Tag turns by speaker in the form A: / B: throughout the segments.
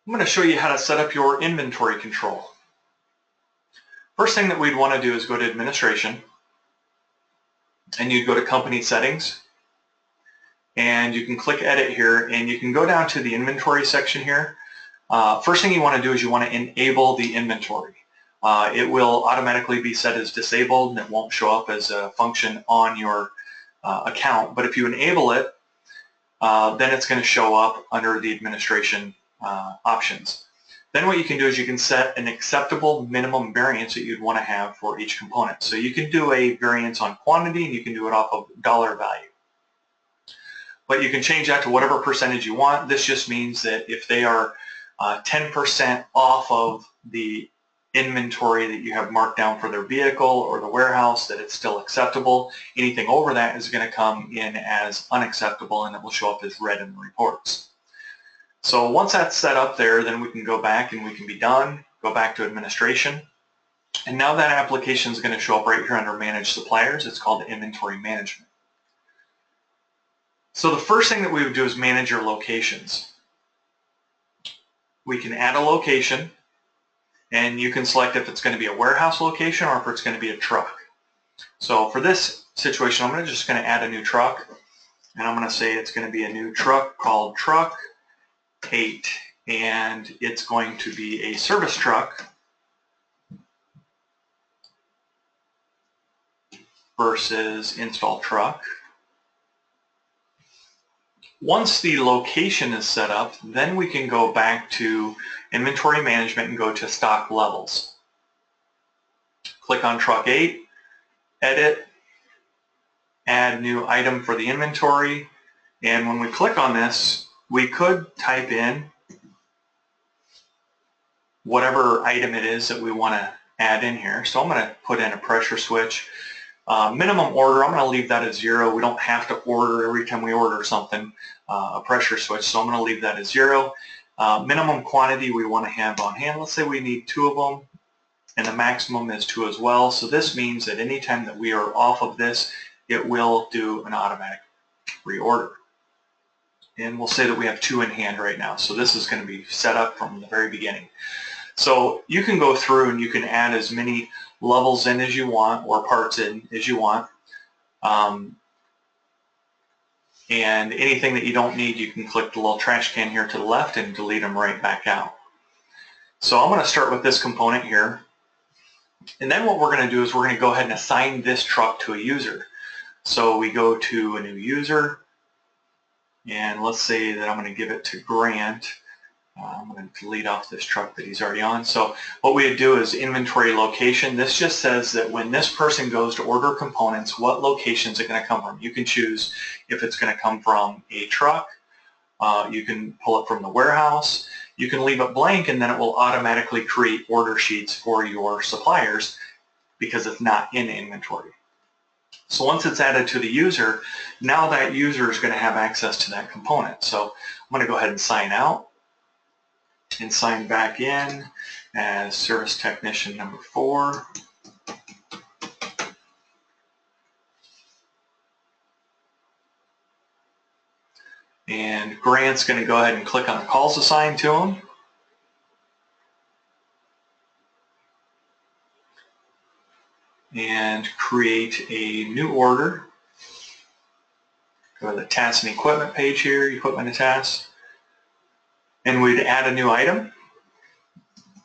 A: I'm going to show you how to set up your inventory control. First thing that we'd want to do is go to Administration, and you'd go to Company Settings, and you can click Edit here, and you can go down to the Inventory section here. First thing you want to do is you want to enable the inventory. It will automatically be set as disabled, and it won't show up as a function on your account. But if you enable it, then it's going to show up under the administration options. Then what you can do is you can set an acceptable minimum variance that you'd want to have for each component. So you can do a variance on quantity, and you can do it off of dollar value. But you can change that to whatever percentage you want. This just means that if they are 10% off of the inventory that you have marked down for their vehicle or the warehouse, that it's still acceptable. Anything over that is going to come in as unacceptable, and it will show up as red in the reports. So once that's set up there, then we can go back and we can be done, go back to Administration, and now that application is going to show up right here under Manage Suppliers. It's called Inventory Management. So the first thing that we would do is manage your locations. We can add a location, and you can select if it's going to be a warehouse location or if it's going to be a truck. So for this situation, I'm just going to add a new truck, and I'm going to say it's going to be a new truck called Truck 8, and it's going to be a service truck versus install truck. Once the location is set up, then we can go back to Inventory Management and go to Stock Levels. Click on Truck 8, Edit, Add New Item for the inventory, and when we click on this, we could type in whatever item it is that we want to add in here. So I'm going to put in a pressure switch. Minimum order, I'm going to leave that as 0. We don't have to order every time we order something, a pressure switch, so I'm going to leave that as 0. Minimum quantity we want to have on hand. Let's say we need 2 of them, and the maximum is 2 as well. So this means that anytime that we are off of this, it will do an automatic reorder. And we'll say that we have 2 in hand right now. So this is going to be set up from the very beginning. So you can go through and you can add as many levels in as you want, or parts in as you want. And anything that you don't need, you can click the little trash can here to the left and delete them right back out. So I'm going to start with this component here. And then what we're going to do is we're going to go ahead and assign this truck to a user. So we go to a new user, and let's say that I'm going to give it to Grant. I'm going to delete off this truck that he's already on. So what we would do is inventory location. This just says that when this person goes to order components, what location is it going to come from? You can choose if it's going to come from a truck. You can pull it from the warehouse. You can leave it blank, and then it will automatically create order sheets for your suppliers because it's not in inventory. So once it's added to the user, now that user is going to have access to that component. So I'm going to go ahead and sign out and sign back in as Service Technician number 4. And Grant's going to go ahead and click on the calls assigned to him. And create a new order. Go to the Tasks and Equipment page here, Equipment and Tasks. And we'd add a new item.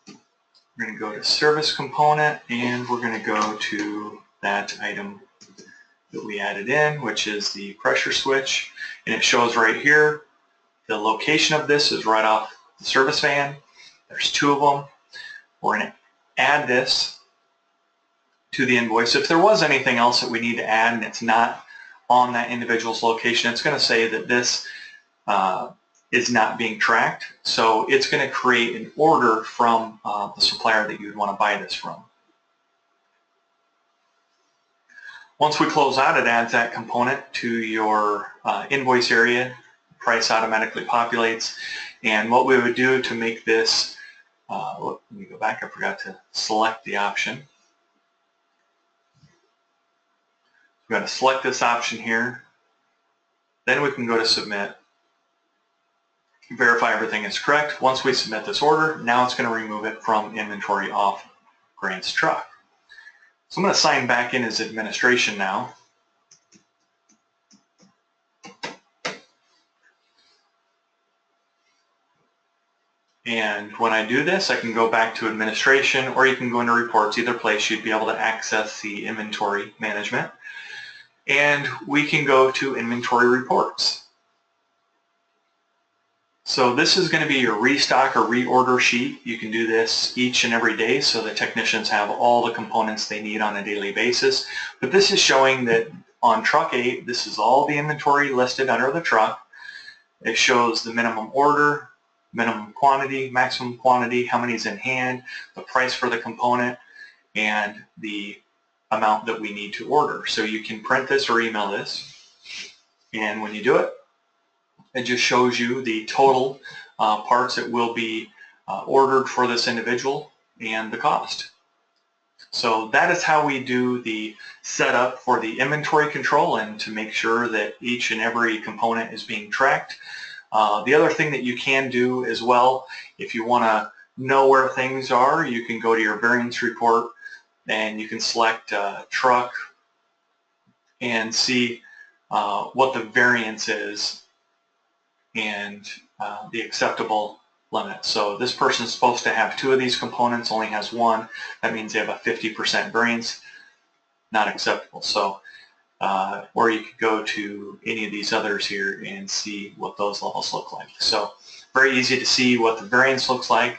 A: We're going to go to Service Component, and we're going to go to that item that we added in, which is the pressure switch. And it shows right here, the location of this is right off the service van. There's 2 of them. We're going to add this to the invoice. If there was anything else that we need to add and it's not on that individual's location, it's going to say that this is not being tracked. So it's going to create an order from the supplier that you'd want to buy this from. Once we close out, it adds that component to your invoice area. Price automatically populates. And what we would do to make this, let me go back, I forgot to select the option. We're going to select this option here. Then we can go to Submit. verify everything is correct. Once we submit this order, now it's going to remove it from inventory off Grant's truck. So I'm going to sign back in as administration now. And when I do this, I can go back to administration, or you can go into reports. Either place, you'd be able to access the inventory management. And we can go to inventory reports. So this is going to be your restock or reorder sheet. You can do this each and every day so the technicians have all the components they need on a daily basis. But this is showing that on truck 8, this is all the inventory listed under the truck. It shows the minimum order, minimum quantity, maximum quantity, how many is in hand, the price for the component, and the amount that we need to order. So you can print this or email this, and when you do it, it just shows you the total parts that will be ordered for this individual and the cost. So that is how we do the setup for the inventory control and to make sure that each and every component is being tracked. The other thing that you can do as well, if you want to know where things are, you can go to your variance report and you can select truck and see what the variance is and the acceptable limit. So this person is supposed to have 2 of these components, only has 1. That means they have a 50% variance, not acceptable. So, or you could go to any of these others here and see what those levels look like. So very easy to see what the variance looks like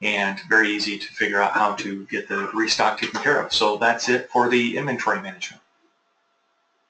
A: and very easy to figure out how to get the restock taken care of. So that's it for the inventory management.